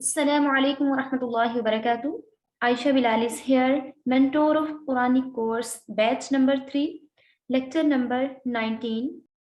Assalamu alaikum wa rahmatullahi wa barakatuh. Aisha Bilal is here, mentor of Quranic course, batch number 3, lecture number 19.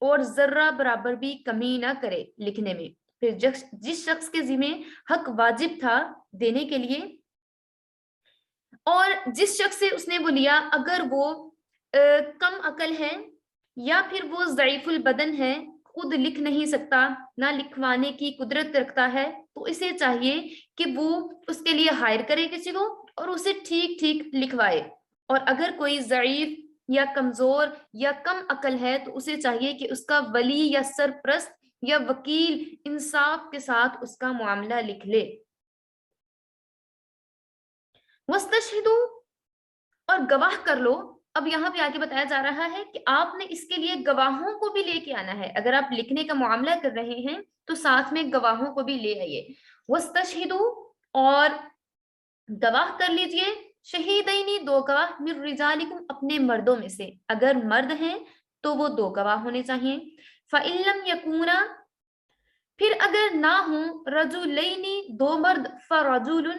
اور ذرہ برابر بھی کمی نہ کرے لکھنے میں. پھر جس شخص کے ذمہ حق واجب تھا دینے کے لیے اور جس شخص سے اس نے وہ لیا اگر وہ کم عقل ہے یا پھر وہ ضعیف البدن ہے، خود لکھ نہیں سکتا، نہ لکھوانے کی قدرت رکھتا ہے، تو اسے چاہیے کہ وہ اس کے لیے ہائر کرے کسی کو اور اسے ٹھیک ٹھیک لکھوائے. اور اگر کوئی ضعیف یا کمزور یا کم عقل ہے تو اسے چاہیے کہ اس کا ولی یا سرپرست یا وکیل انصاف کے ساتھ اس کا معاملہ لکھ لے. وَاسْتَشْهِدُوا، اور گواہ کر لو. اب یہاں پہ آگے بتایا جا رہا ہے کہ آپ نے اس کے لیے گواہوں کو بھی لے کے آنا ہے. اگر آپ لکھنے کا معاملہ کر رہے ہیں تو ساتھ میں گواہوں کو بھی لے آئیے. وَاسْتَشْهِدُوا، اور گواہ کر لیجئے. شہیدینی، دو گواہ، من رجالکم، اپنے مردوں میں سے. اگر مرد ہیں تو وہ دو گواہ ہونے چاہیے. فَإِن لَمْ يَكُونَا، پھر اگر نہ ہوں، رجلینی، دو مرد، فرجل،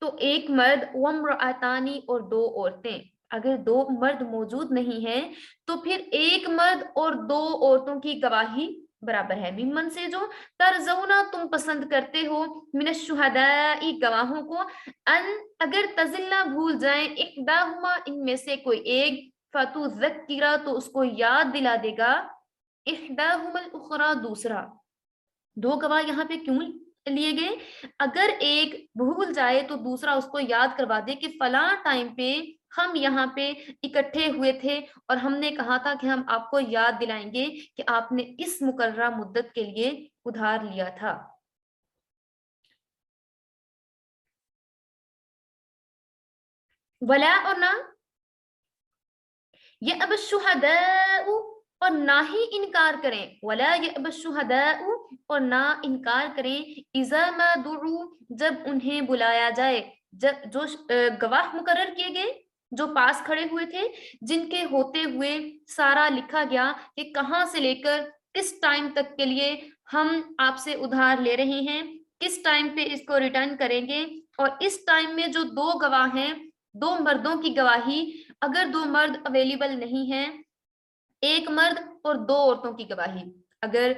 تو ایک مرد، وامرأتانی، اور دو عورتیں. اگر دو مرد موجود نہیں ہیں تو پھر ایک مرد اور دو عورتوں کی گواہی برابر ہے. ممن سے جو ترزونا، تم پسند کرتے ہو، من الشہداء، گواہوں کو، ان، اگر تزلہ، بھول جائیں، احداہما، ان میں سے کوئی ایک، فتذکرہ، تو اس کو یاد دلا دے گا، احداہما الاخری، دوسرا. دو گواہ یہاں پہ کیوں لیے گئے؟ اگر ایک بھول جائے تو دوسرا اس کو یاد کروا دے کہ فلاں ٹائم پہ ہم یہاں پہ اکٹھے ہوئے تھے اور ہم نے کہا تھا کہ ہم آپ کو یاد دلائیں گے کہ آپ نے اس مقررہ مدت کے لیے ادھار لیا تھا. ولا، اور نہ، یأبی الشہداء، اور نہ ہی انکار کریں، ولا یأبی الشہداء، اور نہ انکار کریں، اذا ما دعوا، جب انہیں بلایا جائے. جب جو گواہ مقرر کیے گئے، جو پاس کھڑے ہوئے تھے، جن کے ہوتے ہوئے سارا لکھا گیا کہ کہاں سے لے کر کس ٹائم تک کے لیے ہم آپ سے ادھار لے رہے ہیں، کس ٹائم پہ اس کو ریٹرن کریں گے، اور اس ٹائم میں جو دو گواہ ہیں، دو مردوں کی گواہی، اگر دو مرد اویلیبل نہیں ہیں، ایک مرد اور دو عورتوں کی گواہی. اگر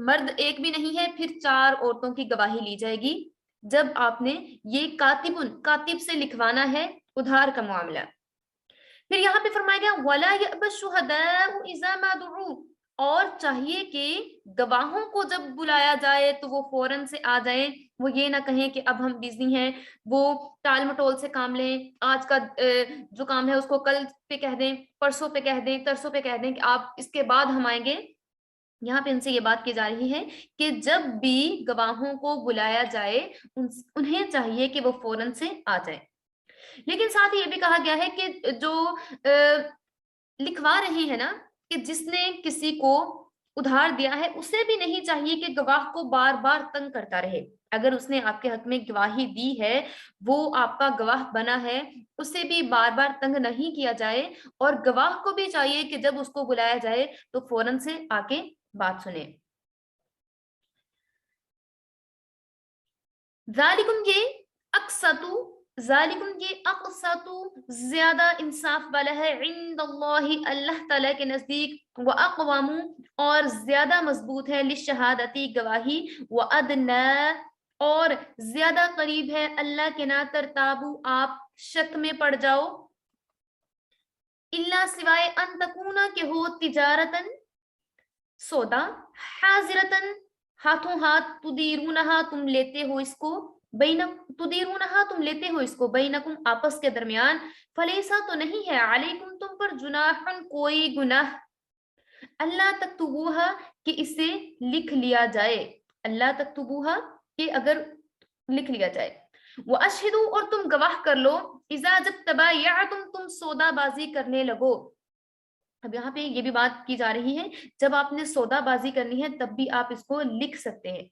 مرد ایک بھی نہیں ہے پھر چار عورتوں کی گواہی لی جائے گی جب آپ نے یہ کاتب سے لکھوانا ہے ادھار کا معاملہ. پھر یہاں پہ فرمایا گیا وَلَا يَأْبَ الشُّهَدَاءُ إِذَا مَا دُعُوا، اور چاہیے کہ گواہوں کو جب بلایا جائے تو وہ فوراً سے آ جائیں. وہ یہ نہ کہیں کہ اب ہم بزی ہیں، وہ ٹال مٹول سے کام لیں، آج کا جو کام ہے اس کو کل پہ کہہ دیں، پرسوں پہ کہہ دیں، ترسوں پہ کہہ دیں کہ آپ اس کے بعد ہم آئیں گے. یہاں پہ ان سے یہ بات کی جا رہی ہے کہ جب بھی گواہوں کو بلایا جائے انہیں چاہیے کہ وہ فوراً سے آ جائیں. لیکن ساتھ ہی یہ بھی کہا گیا ہے کہ جو لکھوا رہے ہیں نا، کہ جس نے کسی کو ادھار دیا ہے اسے بھی نہیں چاہیے کہ گواہ کو بار بار تنگ کرتا رہے. اگر اس نے آپ کے حق میں گواہی دی ہے، وہ آپ کا گواہ بنا ہے، اسے بھی بار بار تنگ نہیں کیا جائے، اور گواہ کو بھی چاہیے کہ جب اس کو بلایا جائے تو فوراً سے آ کے بات سنیں. ذالکم، یہ اقسطو، ذالکم یہ اقسطو، زیادہ انصاف والا ہے، عند اللہ، اللہ تعالیٰ کے نزدیک، واقوام، اور زیادہ مضبوط ہے، للشہادتی، گواہی، وادنا، اور زیادہ قریب ہے اللہ کے، نہ ترتابو، آپ شک میں پڑ جاؤ، الا، سوائے، ان تکونا، کہ ہو، تجارتن، سودا، حاضرتن، ہاتھوں ہاتھ، تدیرونہا، تم لیتے ہو اس کو، تدیرونہا، تم لیتے ہو اس کو، بینکم، آپس کے درمیان، فلیسا، تو نہیں ہے، علیکم، تم پر، جناحن، کوئی گناہ، اللہ تکتبوہا، کہ اسے لکھ لیا جائے، اللہ تکتبوہا، کہ اگر لکھ لیا جائے. وَأَشْهِدُوا، اور تم گواہ کر لو، اذا، جب تبایعتم، تم سودا بازی کرنے لگو. اب یہاں پہ یہ بھی بات کی جا رہی ہے جب آپ نے سودا بازی کرنی ہے تب بھی آپ اس کو لکھ سکتے ہیں.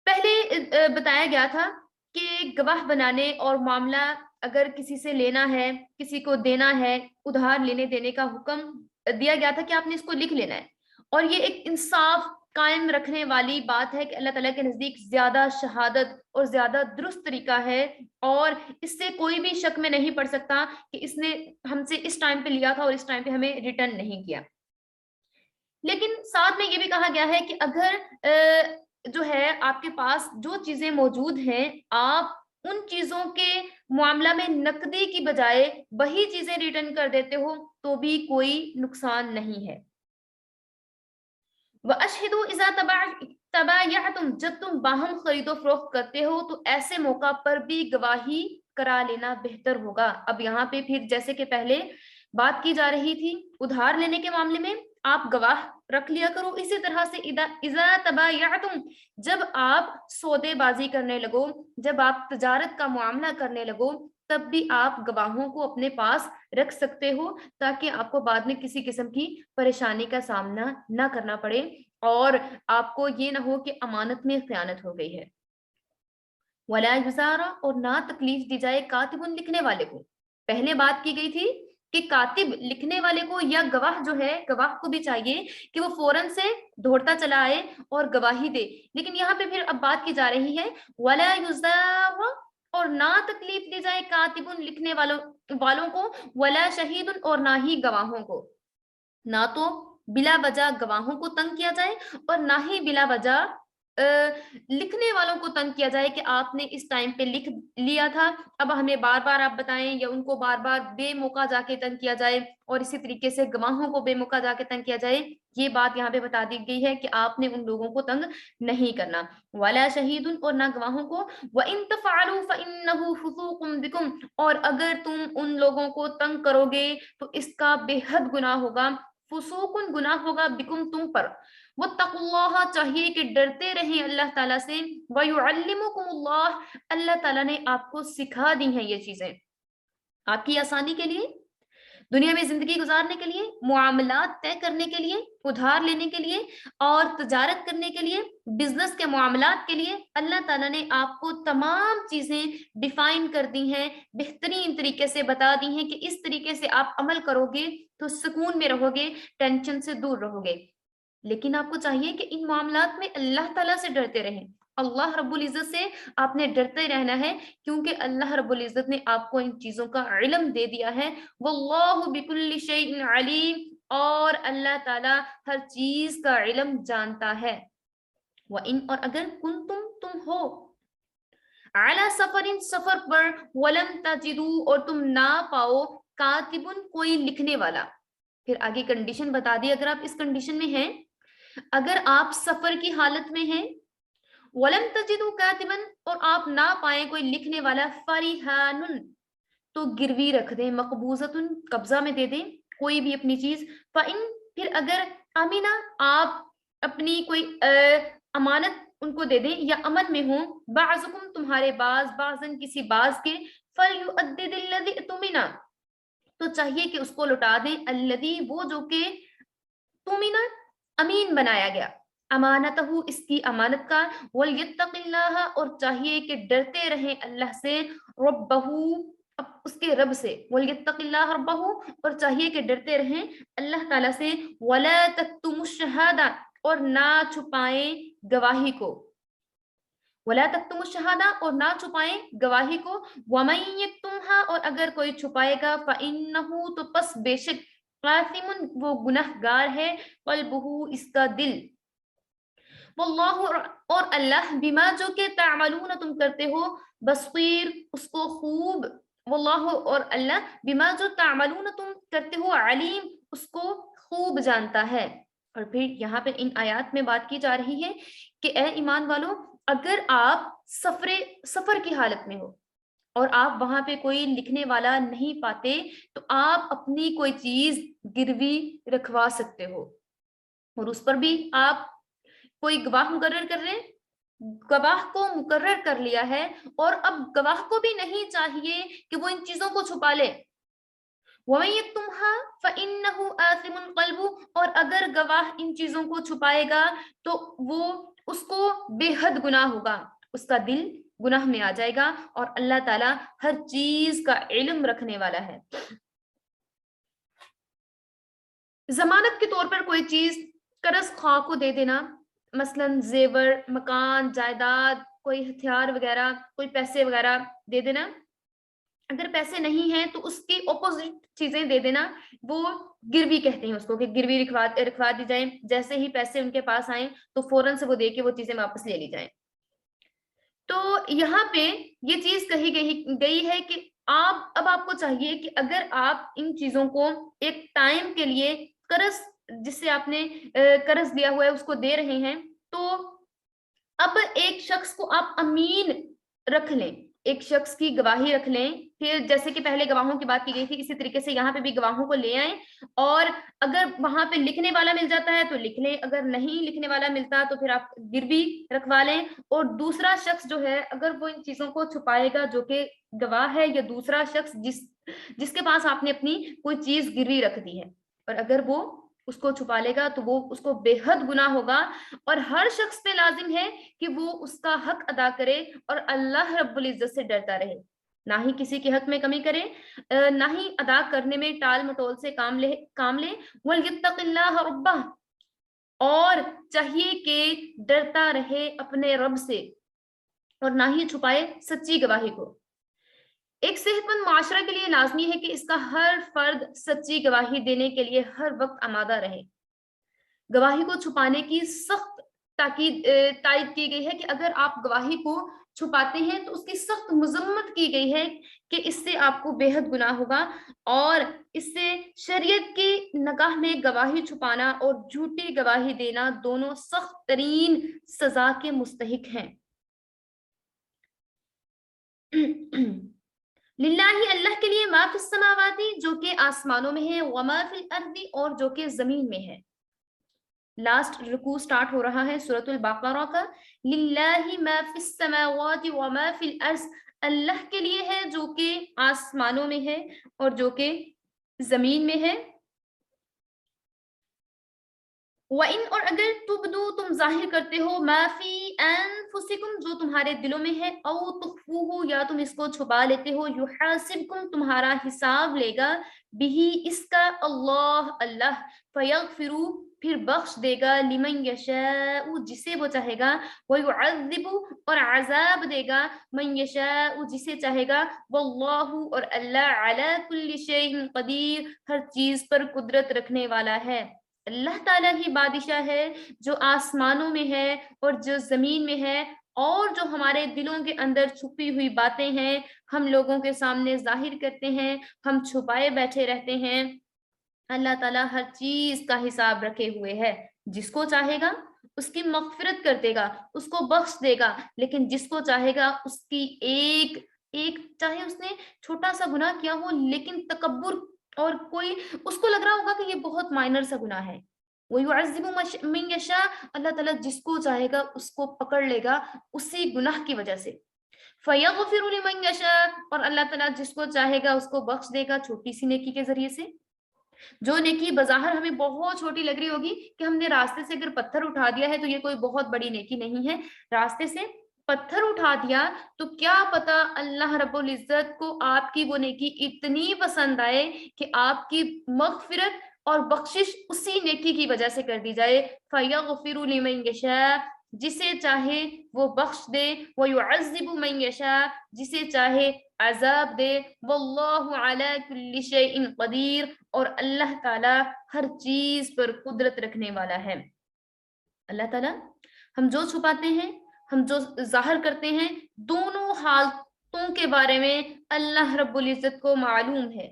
پہلے بتایا گیا تھا کہ گواہ بنانے اور معاملہ اگر کسی سے لینا ہے، کسی کو دینا ہے، ادھار لینے دینے کا حکم دیا گیا تھا کہ آپ نے اس کو لکھ لینا ہے، اور یہ ایک انصاف قائم رکھنے والی بات ہے کہ اللہ تعالیٰ کے نزدیک زیادہ شہادت اور زیادہ درست طریقہ ہے، اور اس سے کوئی بھی شک میں نہیں پڑ سکتا کہ اس نے ہم سے اس ٹائم پہ لیا تھا اور اس ٹائم پہ ہمیں ریٹرن نہیں کیا. لیکن ساتھ میں یہ بھی کہا گیا ہے کہ اگر جو ہے آپ کے پاس جو چیزیں موجود ہیں آپ ان چیزوں کے معاملہ میں نقدی کی بجائے وہی چیزیں ریٹرن کر دیتے ہو تو بھی کوئی نقصان نہیں ہے. وَأَشْهِدُوا إِذَا تَبَايَعْتُمْ جب تم باہم خرید و فروخت کرتے ہو تو ایسے موقع پر بھی گواہی کرا لینا بہتر ہوگا. اب یہاں پہ پھر جیسے کہ پہلے بات کی جا رہی تھی ادھار لینے کے معاملے میں آپ گواہ رکھ لیا کرو، اسی طرح سے اذا تبایعتم جب آپ سودے بازی کرنے لگو، جب آپ تجارت کا معاملہ کرنے لگو تب بھی آپ گواہوں کو اپنے پاس رکھ سکتے ہو تاکہ آپ کو بعد میں کسی قسم کی پریشانی کا سامنا نہ کرنا پڑے اور آپ کو یہ نہ ہو کہ امانت میں خیانت ہو گئی ہے. ولا یزارا اور نہ تکلیف دی جائے کاتب لکھنے والے کو. پہلے بات کی گئی تھی کہ کاتب لکھنے والے کو یا گواہ جو ہے گواہ کو بھی چاہیے کہ وہ فوراً سے دوڑتا چلا آئے اور گواہی دے، لیکن یہاں پہ پھر اب بات کی جا رہی ہے ولا یزار اور نہ تکلیف دی جائے کاتب لکھنے والوں کو ولا شہید اور نہ ہی گواہوں کو. نہ تو بلا وجہ گواہوں کو تنگ کیا جائے اور نہ ہی بلا وجہ لکھنے والوں کو تنگ کیا جائے کہ آپ نے اس ٹائم پہ لکھ لیا تھا اب ہمیں بار بار آپ بتائیں، یا ان کو بار بار بے موقع جا کے تنگ کیا جائے اور اسی طریقے سے گواہوں کو بے موقع جا کے تنگ کیا جائے. یہ بات یہاں پہ بتا دی گئی ہے کہ آپ نے ان لوگوں کو تنگ نہیں کرنا. ولا شہید اور نہ گواہوں کو. وَإِن تَفْعَلُوا فَإِنَّهُ فُسُوقٌ بِكُمْ اور اگر تم ان لوگوں کو تنگ کرو گے تو اس کا بے حد گناہ ہوگا. فسوقن گناہ ہوگا بکم تم پر. واتقوا اللہ چاہیے کہ ڈرتے رہیں اللہ تعالیٰ سے. وَيُعَلِّمُكُمُ اللَّهُ اللہ تعالیٰ نے آپ کو سکھا دی ہیں یہ چیزیں آپ کی آسانی کے لیے، دنیا میں زندگی گزارنے کے لیے، معاملات طے کرنے کے لیے، ادھار لینے کے لیے اور تجارت کرنے کے لیے، بزنس کے معاملات کے لیے. اللہ تعالیٰ نے آپ کو تمام چیزیں ڈیفائن کر دی ہیں، بہترین طریقے سے بتا دی ہیں کہ اس طریقے سے آپ عمل کرو گے تو سکون میں رہو گے، ٹینشن سے دور رہو گے. لیکن آپ کو چاہیے کہ ان معاملات میں اللہ تعالیٰ سے ڈرتے رہیں. اللہ رب العزت سے آپ نے ڈرتے رہنا ہے کیونکہ اللہ رب العزت نے آپ کو ان چیزوں کا علم دے دیا ہے. واللہ بکل شیء علیم اور اللہ تعالیٰ ہر چیز کا علم جانتا ہے. وَإِن اور اگر تم ہو علی سفر پر ولم تجدوا اور تم نہ پاؤ کاتبن کوئی لکھنے والا. پھر آگے کنڈیشن بتا دی اگر آپ اس کنڈیشن میں ہیں، اگر آپ سفر کی حالت میں ہیں ولم تجدوا کاتبن اور آپ نہ پائیں کوئی لکھنے والا فریحان تو گروی رکھ دیں، مقبوضۃ قبضہ میں دے دیں کوئی بھی اپنی چیز. فإن پھر اگر امینہ آپ اپنی کوئی امانت ان کو دے دیں یا امن میں ہوں بعضکم تمہارے بعضن کسی بعض کے فلیؤدد الذی اؤتمن تو چاہیے کہ اس کو لوٹا دیں الذی وہ جو کہ تمن امین بنایا گیا امانتہ اس کی امانت کا. ولیتق اللہ اور چاہیے کہ ڈرتے رہیں اللہ سے ربہ اس کے رب سے. ولیتق اللہ ربہ اور چاہیے کہ ڈرتے رہیں اللہ تعالیٰ سے. ولا تکتموا الشہادہ اور نہ چھپائیں گواہی کو. ولا تکتموا الشہادہ اور نہ چھپائیں گواہی کو. ومن یکتمھا اور اگر کوئی چھپائے گا فإنہ تو پس بے شک آثم وہ گناہ گار ہے قلبہ اس کا دل. واللہ اور اللہ بما جو کہ تعملون تم کرتے ہو بصیر اس کو خوب. واللہ اور اللہ بما جو تعملون تم کرتے ہو علیم اس کو خوب جانتا ہے. اور پھر یہاں پہ ان آیات میں بات کی جا رہی ہے کہ اے ایمان والو اگر آپ سفر کی حالت میں ہو اور آپ وہاں پہ کوئی لکھنے والا نہیں پاتے تو آپ اپنی کوئی چیز گروی رکھوا سکتے ہو اور اس پر بھی آپ کوئی گواہ مقرر کر رہے ہیں. گواہ کو مقرر کر لیا ہے اور اب گواہ کو بھی نہیں چاہیے کہ وہ ان چیزوں کو چھپا لے. وَمَن يَكْتُمْهَا فَإِنَّهُ آثِمٌ قَلْبُهُ اور اگر گواہ ان چیزوں کو چھپائے گا تو وہ اس کو بے حد گناہ ہوگا، اس کا دل گناہ میں آ جائے گا اور اللہ تعالیٰ ہر چیز کا علم رکھنے والا ہے. ضمانت کے طور پر کوئی چیز قرض خواہ کو دے دینا، مثلاً زیور، مکان، جائیداد، کوئی ہتھیار وغیرہ، کوئی پیسے وغیرہ دے دینا. اگر پیسے نہیں ہیں تو اس کی اپوزٹ چیزیں دے دینا، وہ گروی کہتے ہیں اس کو، کہ گروی رکھوا دی جائیں، جیسے ہی پیسے ان کے پاس آئیں تو فوراً سے وہ دے کے وہ چیزیں واپس لے لی جائیں۔ تو یہاں پہ یہ چیز کہی گئی ہے کہ اب آپ کو چاہیے کہ اگر آپ ان چیزوں کو ایک ٹائم کے لیے قرض، جس سے آپ نے قرض لیا ہوا ہے اس کو دے رہے ہیں، تو اب ایک شخص کو آپ امین رکھ لیں، ایک شخص کی گواہی رکھ لیں، پھر جیسے کہ پہلے گواہوں کی بات کی گئی تھی، اسی طریقے سے یہاں پہ بھی گواہوں کو لے آئیں، اور اگر وہاں پہ لکھنے والا مل جاتا ہے تو لکھ لیں، اگر نہیں لکھنے والا ملتا تو پھر آپ گروی رکھوا لیں، اور دوسرا شخص جو ہے اگر وہ ان چیزوں کو چھپائے گا جو کہ گواہ ہے، یا دوسرا شخص جس کے پاس آپ نے اپنی کوئی چیز گروی رکھ دی ہے، اور اگر وہ اس کو چھپا لے گا تو وہ اس کو بے حد گناہ ہوگا، اور ہر شخص پہ لازم ہے کہ وہ اس کا حق ادا کرے اور اللہ رب العزت سے ڈرتا رہے، نہ ہی کسی کے حق میں کمی کرے، نہ ہی ادا کرنے میں ٹال مٹول سے کام لے وَلْيَتَّقِ اللَّهَ رَبَّهُ، اور چاہیے کہ ڈرتا رہے اپنے رب سے، اور نہ ہی چھپائے سچی گواہی کو۔ ایک صحت مند معاشرہ کے لیے لازمی ہے کہ اس کا ہر فرد سچی گواہی دینے کے لیے ہر وقت آمادہ رہے۔ گواہی کو چھپانے کی سخت تائید کی گئی ہے کہ اگر آپ گواہی کو چھپاتے ہیں تو اس کی سخت مذمت کی گئی ہے کہ اس سے آپ کو بے حد گناہ ہوگا، اور اس سے شریعت کی نگاہ میں گواہی چھپانا اور جھوٹی گواہی دینا دونوں سخت ترین سزا کے مستحق ہیں۔ للہ اللہ کے لیے ما فی السماوات، جو کہ آسمانوں میں ہے، وما فی الارض، اور جو کہ زمین میں ہے۔ لاسٹ رکوع سٹارٹ ہو رہا ہے سورۃ البقرہ کا، للہ ما فی السماوات وما فی الارض، اللہ کے لیے ہے جو کہ آسمانوں میں ہے اور جو کہ زمین میں ہے۔ وَإِنْ، اور اگر تبدو تم ظاہر کرتے ہو، ما فی انفسکم، جو تمہارے دلوں میں ہے، او تخفوہ، یا تم اس کو چھپا لیتے ہو، یحاسبکم، تمہارا حساب لے گا، بہی، اس کا، اللہ، فیغفر، پھر بخش دے گا، لمن یشاء، جسے وہ چاہے گا، ویعذب، اور عذاب دے گا، من یشاء، جسے چاہے گا، واللہ، اور اللہ، علی کل شیء قدیر، ہر چیز پر قدرت رکھنے والا ہے۔ اللہ تعالیٰ ہی بادشاہ ہے جو آسمانوں میں ہے اور جو زمین میں ہے، اور جو ہمارے دلوں کے اندر چھپی ہوئی باتیں ہیں ہم لوگوں کے سامنے ظاہر کرتے ہیں، ہم چھپائے بیٹھے رہتے ہیں۔ اللہ تعالیٰ ہر چیز کا حساب رکھے ہوئے ہے، جس کو چاہے گا اس کی مغفرت کر دے گا، اس کو بخش دے گا، لیکن جس کو چاہے گا اس کی ایک چاہے اس نے چھوٹا سا گناہ کیا ہو لیکن تکبر، اور کوئی اس کو لگ رہا ہوگا کہ یہ بہت مائنر سا گناہ ہے، وَيُعَذِّبُ مَن يَشَاءُ، اللہ تعالیٰ جس کو چاہے گا اس کو پکڑ لے گا اسی گناہ کی وجہ سے۔ فَيَغْفِرُ لِمَن يَشَاءُ، اور اللہ تعالیٰ جس کو چاہے گا اس کو بخش دے گا چھوٹی سی نیکی کے ذریعے سے۔ جو نیکی بظاہر ہمیں بہت چھوٹی لگ رہی ہوگی کہ ہم نے راستے سے اگر پتھر اٹھا دیا ہے تو یہ کوئی بہت بڑی نیکی نہیں ہے، راستے سے پتھر اٹھا دیا تو کیا پتا اللہ رب العزت کو آپ کی وہ نیکی اتنی پسند آئے کہ آپ کی مغفرت اور بخشش اسی نیکی کی وجہ سے کر دی جائے۔ فَيَغْفِرُ لِمَن يَشَاءُ، جسے چاہے وہ بخش دے، وَيُعَذِّبُ مَن يَشَاءُ، جسے چاہے عذاب دے، واللہ علی کل شیء قدیر، اور اللہ تعالیٰ ہر چیز پر قدرت رکھنے والا ہے۔ اللہ تعالیٰ ہم جو چھپاتے ہیں، ہم جو ظاہر کرتے ہیں، دونوں حالتوں کے بارے میں اللہ رب العزت کو معلوم ہے۔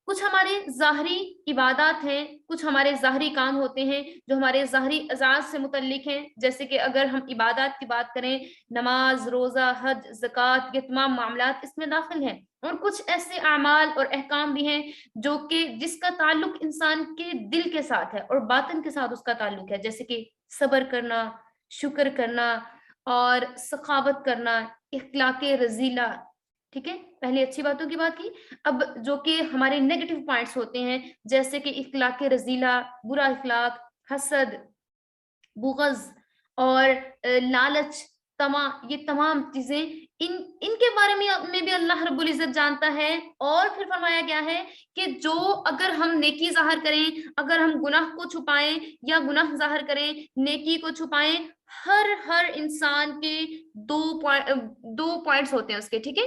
کچھ ہمارے ظاہری عبادات ہیں، کچھ ہمارے ظاہری کام ہوتے ہیں جو ہمارے ظاہری اعزاز سے متعلق ہیں، جیسے کہ اگر ہم عبادات کی بات کریں، نماز، روزہ، حج، زکوٰۃ، یہ تمام معاملات اس میں داخل ہیں، اور کچھ ایسے اعمال اور احکام بھی ہیں جو کہ جس کا تعلق انسان کے دل کے ساتھ ہے اور باطن کے ساتھ اس کا تعلق ہے، جیسے کہ صبر کرنا، شکر کرنا، اور سخاوت کرنا، اخلاق رذیلہ۔ ٹھیک ہے، پہلے اچھی باتوں کی بات کی، اب جو کہ ہمارے نیگیٹو پوائنٹس ہوتے ہیں، جیسے کہ اخلاق رذیلہ، برا اخلاق، حسد، بغض، اور لالچ، طمع، یہ تمام چیزیں ان کے بارے میں بھی اللہ رب العزت جانتا ہے، اور پھر فرمایا گیا ہے کہ جو اگر ہم نیکی ظاہر کریں، اگر ہم گناہ کو چھپائیں یا گناہ ظاہر کریں، نیکی کو چھپائیں، ہر انسان کے دو پوائنٹس ہوتے ہیں اس کے، ٹھیک ہے۔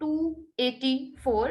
284,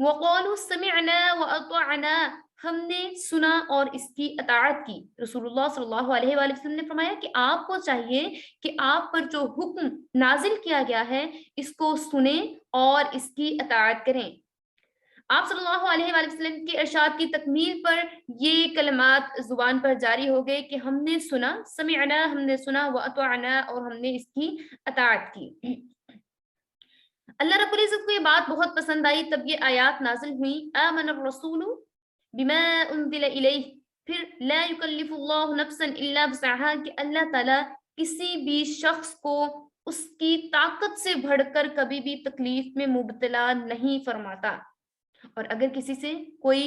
وَقَالُوا سَمِعْنَا وَأَطَعْنَا، ہم نے سنا اور اس کی اطاعت کی۔ رسول اللہ صلی اللہ علیہ وآلہ وسلم نے فرمایا کہ آپ کو چاہیے کہ آپ پر جو حکم نازل کیا گیا ہے اس کو سنیں اور اس کی اطاعت کریں۔ آپ صلی اللہ علیہ وآلہ وسلم کے ارشاد کی تکمیل پر یہ کلمات زبان پر جاری ہو گئے کہ ہم نے سنا، سمعنا ہم نے سنا، وَأَطَعْنَا اور ہم نے اس کی اطاعت کی۔ اللہ رب العزت کو یہ بات بہت پسند آئی، تب یہ آیات نازل ہوئی، آمن الرسول بما انزل الیہ، پھر لا یکلف اللہ نفسا الا وسعها، کہ اللہ تعالیٰ کسی بھی شخص کو اس کی طاقت سے بڑھ کر کبھی بھی تکلیف میں مبتلا نہیں فرماتا۔ اور اگر کسی سے کوئی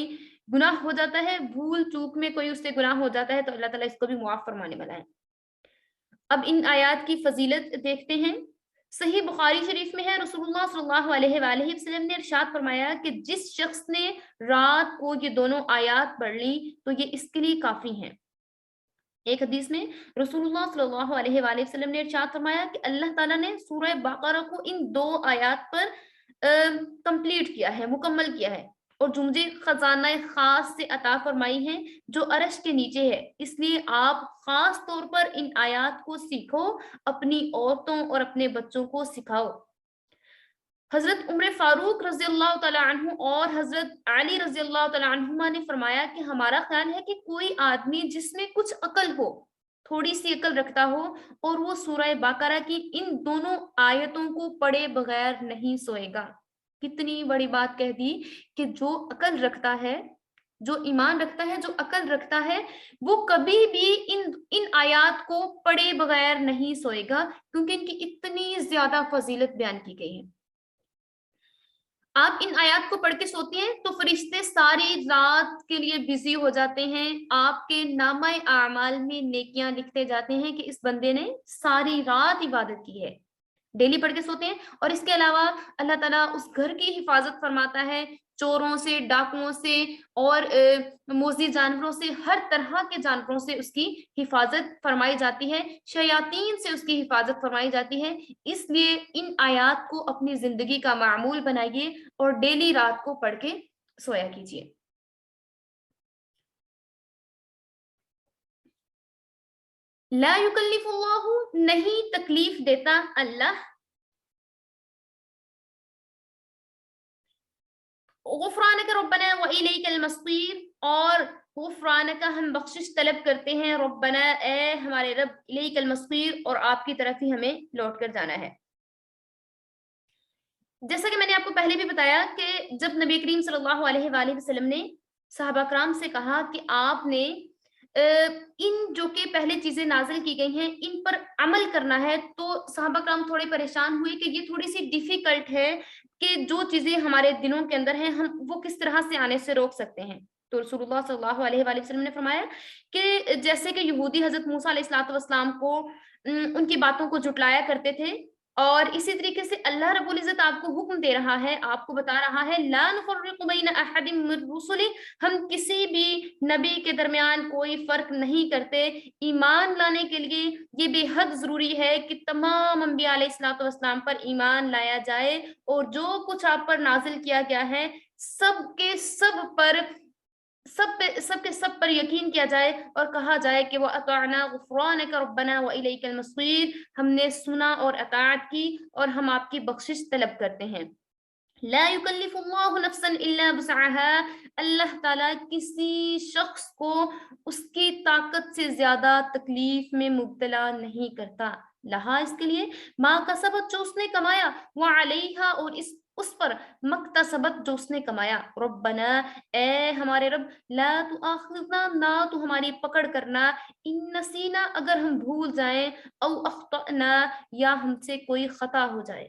گناہ ہو جاتا ہے، بھول چوک میں کوئی اس سے گناہ ہو جاتا ہے، تو اللہ تعالیٰ اس کو بھی معاف فرمانے والا ہے۔ اب ان آیات کی فضیلت دیکھتے ہیں۔ صحیح بخاری شریف میں ہے، رسول اللہ صلی اللہ علیہ وآلہ وسلم نے ارشاد فرمایا کہ جس شخص نے رات کو یہ دونوں آیات پڑھ لی تو یہ اس کے لیے کافی ہیں۔ ایک حدیث میں رسول اللہ صلی اللہ علیہ وآلہ وسلم نے ارشاد فرمایا کہ اللہ تعالیٰ نے سورہ بقرہ کو ان 2 آیات پر کمپلیٹ کیا ہے، مکمل کیا ہے، اور جو مجھے خزانہ خاص سے عطا فرمائی ہیں جو عرش کے نیچے ہے، اس لیے آپ خاص طور پر ان آیات کو سیکھو، اپنی عورتوں اور اپنے بچوں کو سکھاؤ۔ حضرت عمر فاروق رضی اللہ تعالیٰ عنہ اور حضرت علی رضی اللہ تعالیٰ عنہما نے فرمایا کہ ہمارا خیال ہے کہ کوئی آدمی جس میں کچھ عقل ہو، تھوڑی سی عقل رکھتا ہو، اور وہ سورہ بقرہ کی ان دونوں آیتوں کو پڑھے بغیر نہیں سوئے گا۔ کتنی بڑی بات کہہ دی کہ جو عقل رکھتا ہے، جو ایمان رکھتا ہے، جو عقل رکھتا ہے، وہ کبھی بھی ان آیات کو پڑھے بغیر نہیں سوئے گا، کیونکہ ان کی اتنی زیادہ فضیلت بیان کی گئی ہے۔ آپ ان آیات کو پڑھ کے سوتے ہیں تو فرشتے ساری رات کے لیے بزی ہو جاتے ہیں، آپ کے نامہ اعمال میں نیکیاں لکھتے جاتے ہیں کہ اس بندے نے ساری رات عبادت کی ہے، ڈیلی پڑھ کے سوتے ہیں۔ اور اس کے علاوہ اللہ تعالیٰ اس گھر کی حفاظت فرماتا ہے، چوروں سے، ڈاکوؤں سے اور موذی جانوروں سے، ہر طرح کے جانوروں سے اس کی حفاظت فرمائی جاتی ہے، شیاطین سے اس کی حفاظت فرمائی جاتی ہے۔ اس لیے ان آیات کو اپنی زندگی کا معمول بنائیے اور ڈیلی رات کو پڑھ کے سویا کیجیے۔ لا یکلف اللہ، نہیں تکلیف دیتا اللہ، غفرانک ربنا وإلیک المصیر، اور غفرانک ہم بخشش طلب کرتے ہیں، ربنا اے ہمارے رب، الیک المصیر اور آپ کی طرف ہی ہمیں لوٹ کر جانا ہے۔ جیسا کہ میں نے آپ کو پہلے بھی بتایا کہ جب نبی کریم صلی اللہ علیہ وآلہ وسلم نے صحابہ کرام سے کہا کہ آپ نے ان جو کہ پہلے چیزیں نازل کی گئی ہیں ان پر عمل کرنا ہے، تو صحابہ کرام تھوڑے پریشان ہوئے کہ یہ تھوڑی سی ڈیفیکلٹ ہے کہ جو چیزیں ہمارے دلوں کے اندر ہیں ہم وہ کس طرح سے آنے سے روک سکتے ہیں۔ تو رسول اللہ صلی اللہ علیہ وآلہ وسلم نے فرمایا کہ جیسے کہ یہودی حضرت موسیٰ علیہ الصلوۃ والسلام کو ان کی باتوں کو جھٹلایا کرتے تھے، اور اسی طریقے سے اللہ رب العزت آپ کو حکم دے رہا ہے، آپ کو بتا رہا ہے، لا نفرق بین احد من رسلہ، ہم کسی بھی نبی کے درمیان کوئی فرق نہیں کرتے۔ ایمان لانے کے لیے یہ بے حد ضروری ہے کہ تمام انبیاء علیہ الصلوۃ والسلام پر ایمان لایا جائے، اور جو کچھ آپ پر نازل کیا گیا ہے سب کے سب پر یقین کیا جائے اور کہا جائے کہ وَأَطَعْنَا غُفْرَانَكَ رَبَّنَا وَإِلَيْكَ الْمَصِيرُ، ہم نے سنا اور اطاعت کی اور ہم آپ کی بخشش طلب کرتے ہیں۔ لا یکلف اللہ نفسا الا وسعها، اللہ تعالیٰ کسی شخص کو اس کی طاقت سے زیادہ تکلیف میں مبتلا نہیں کرتا، لہا اس کے لیے، ما کسبت جو اس نے کمایا، وعلیہا اور اس پر، مکتسبت جو اس نے کمایا، ربنا اے ہمارے رب، لا تؤاخذنا نہ تو ہماری پکڑ کرنا، ان نسینا اگر ہم بھول جائیں، او اخطأنا یا ہم سے کوئی خطا ہو جائے۔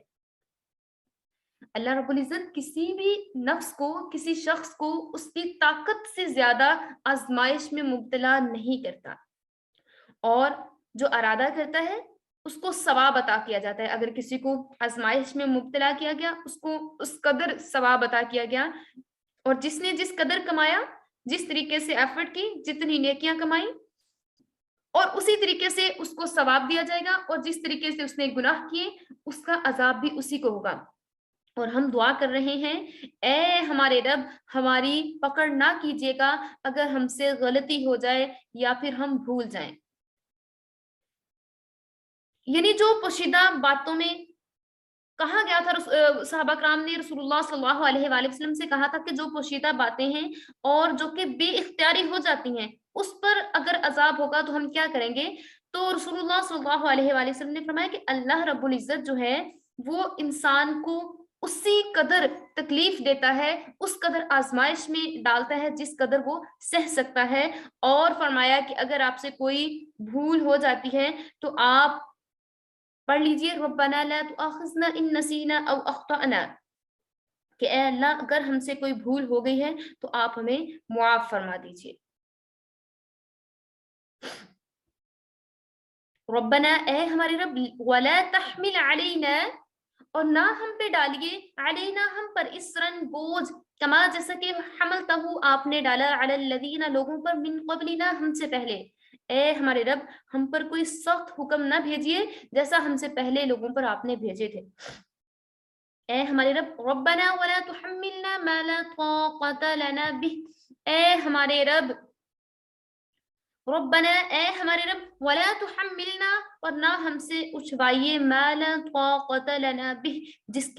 اللہ رب العزت کسی بھی نفس کو، کسی شخص کو اس کی طاقت سے زیادہ آزمائش میں مبتلا نہیں کرتا، اور جو ارادہ کرتا ہے اس کو ثواب عطا کیا جاتا ہے۔ اگر کسی کو آزمائش میں مبتلا کیا گیا اس کو اس قدر ثواب عطا کیا گیا، اور جس نے جس قدر کمایا، جس طریقے سے ایفرٹ کی، جتنی نیکیاں کمائی، اور اسی طریقے سے اس کو ثواب دیا جائے گا، اور جس طریقے سے اس نے گناہ کیے اس کا عذاب بھی اسی کو ہوگا۔ اور ہم دعا کر رہے ہیں اے ہمارے رب ہماری پکڑ نہ کیجیے گا اگر ہم سے غلطی ہو جائے یا پھر ہم بھول جائیں. یعنی جو پوشیدہ باتوں میں کہا گیا تھا صحابہ کرام نے رسول اللہ صلی اللہ علیہ وآلہ وسلم سے کہا تھا کہ جو پوشیدہ باتیں ہیں اور جو کہ بے اختیاری ہو جاتی ہیں اس پر اگر عذاب ہوگا تو ہم کیا کریں گے. تو رسول اللہ صلی اللہ علیہ وآلہ وسلم نے فرمایا کہ اللہ رب العزت جو ہے وہ انسان کو اسی قدر تکلیف دیتا ہے, اس قدر آزمائش میں ڈالتا ہے جس قدر وہ سہ سکتا ہے. اور فرمایا کہ اگر آپ سے کوئی بھول ہو جاتی ہے تو آپ پڑھ لیجئے ربنا لا تؤاخذنا ان نسینا او اخطأنا, کہ اے اللہ اگر ہم سے کوئی بھول ہو گئی ہے تو آپ ہمیں معاف فرما دیجئے. ربنا اے ہمارے رب ولا تحمل علینا, اور نہ ہم پہ ڈالیے علینا ہم پر اسرن بوجھ, کما جیسا کہ حملتہ آپ نے ڈالا علی الذین لوگوں پر من قبلنا ہم سے پہلے. اے ہمارے رب ہم پر کوئی سخت حکم نہ بھیجیے جیسا ہم سے پہلے لوگوں پر آپ نے بھیجے تھے. اے ہمارے رب ربنا ولا تحملنا ما لا طاقت لنا به, اے ہمارے رب ربنا اے ہمارے رب ولا تحملنا, اور نہ ہم سے اٹھوائیے ما لا طاقت لنا به, جس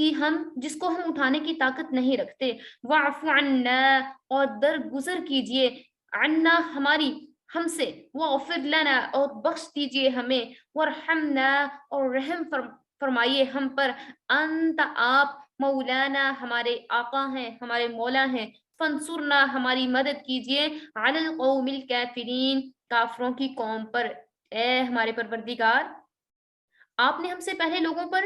کو ہم اٹھانے کی طاقت نہیں رکھتے. واعف عنا, اور درگزر کیجئے عنا ہماری ہم سے, واغفر لنا اور بخش دیجئے ہمیں, وارحمنا اور رحم فرمائیے ہم پر, انت آپ مولانا ہمارے آقا ہیں ہمارے مولا ہیں, فانصرنا ہماری مدد کیجئے علی القوم الکافرین کافروں کی قوم پر. اے ہمارے پروردگار آپ نے ہم سے پہلے لوگوں پر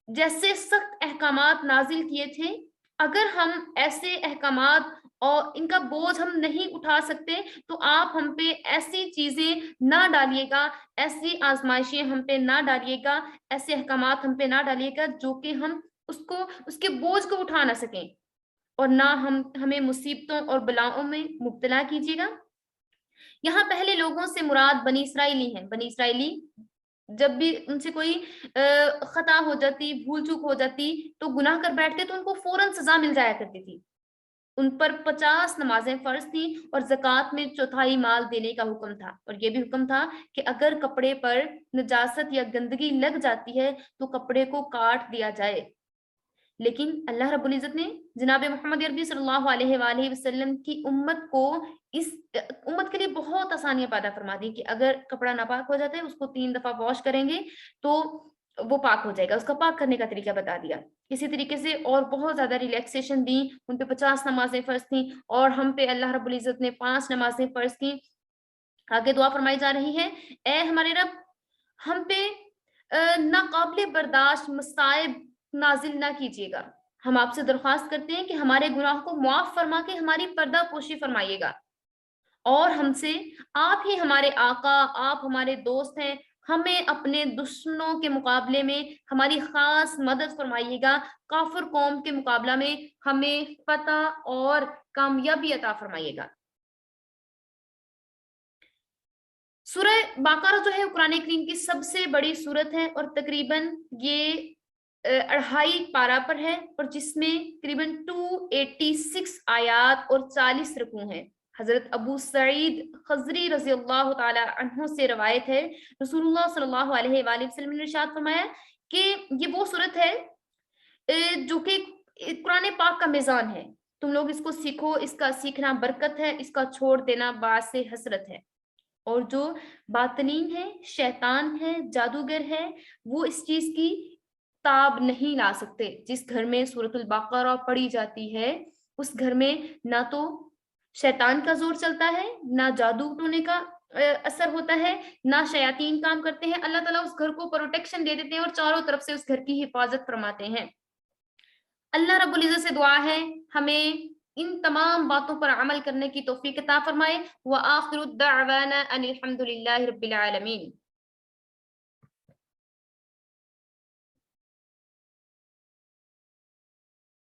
جیسے سخت احکامات نازل کیے تھے, اگر ہم ایسے احکامات اور ان کا بوجھ ہم نہیں اٹھا سکتے تو آپ ہم پہ ایسی چیزیں نہ ڈالیے گا, ایسی آزمائشیں ہم پہ نہ ڈالیے گا, ایسے احکامات ہم پہ نہ ڈالیے گا جو کہ ہم اس کے بوجھ کو اٹھا نہ سکیں, اور نہ ہمیں مصیبتوں اور بلاؤں میں مبتلا کیجیے گا. یہاں پہلے لوگوں سے مراد بنی اسرائیلی ہیں. بنی اسرائیلی جب بھی ان سے کوئی خطا ہو جاتی, بھول چوک ہو جاتی تو گناہ کر بیٹھتے تو ان کو فوراً سزا مل جایا کرتی تھی. ان پر 50 نمازیں فرض تھیں اور زکوٰۃ میں 1/4 مال دینے کا حکم تھا, اور یہ بھی حکم تھا کہ اگر کپڑے پر نجاست یا گندگی لگ جاتی ہے تو کپڑے کو کاٹ دیا جائے. لیکن اللہ رب العزت نے جناب محمد عربی صلی اللہ علیہ وآلہ وسلم کی امت کو اس امت کے لیے بہت آسانیاں پیدا فرما دی کہ اگر کپڑا ناپاک ہو جاتا ہے اس کو 3 دفعہ واش کریں گے تو وہ پاک ہو جائے گا, اس کا پاک کرنے کا طریقہ بتا دیا. اسی طریقے سے اور بہت زیادہ ریلیکسیشن دی, ان پہ 50 نمازیں فرض تھیں اور ہم پہ اللہ رب العزت نے 5 نمازیں فرض کی. آگے دعا فرمائی جا رہی ہے اے ہمارے رب ہم پہ ناقابل برداشت مصائب نازل نہ کیجیے گا. ہم آپ سے درخواست کرتے ہیں کہ ہمارے گناہ کو معاف فرما کے ہماری پردہ پوشی فرمائیے گا, اور ہم سے آپ ہی ہمارے آقا, آپ ہمارے دوست ہیں, ہمیں اپنے دشمنوں کے مقابلے میں ہماری خاص مدد فرمائیے گا, کافر قوم کے مقابلہ میں ہمیں فتح اور کامیابی عطا فرمائیے گا. سورہ باقرہ جو ہے قرآن کریم کی سب سے بڑی سورت ہے اور تقریباً یہ 2.5 پارہ پر ہے, اور جس میں تقریباً 286 آیات اور 40 رکوع ہیں. حضرت ابو سعید خضری رضی اللہ تعالی عنہ سے روایت ہے, رسول اللہ صلی اللہ علیہ وآلہ وسلم نے ارشاد فرمایا کہ یہ وہ سورت ہے جو کہ قرآن پاک کا میزان ہے, تم لوگ اس کو سیکھو, اس کا سیکھنا برکت ہے, اس کا چھوڑ دینا باعث حسرت ہے. اور جو باطنین ہے, شیطان ہے, جادوگر ہے, وہ اس چیز کی تاب نہیں لا سکتے. جس گھر میں سورۃ البقرہ پڑھی جاتی ہے اس گھر میں نہ تو شیطان کا زور چلتا ہے, نہ جادو ٹونے کا اثر ہوتا ہے, نہ شیاطین کام کرتے ہیں. اللہ تعالیٰ اس گھر کو پروٹیکشن دے دیتے ہیں اور چاروں طرف سے اس گھر کی حفاظت فرماتے ہیں. اللہ رب العزت سے دعا ہے ہمیں ان تمام باتوں پر عمل کرنے کی توفیق عطا فرمائے. وآخر الدعوانا ان الحمد للہ رب العالمین.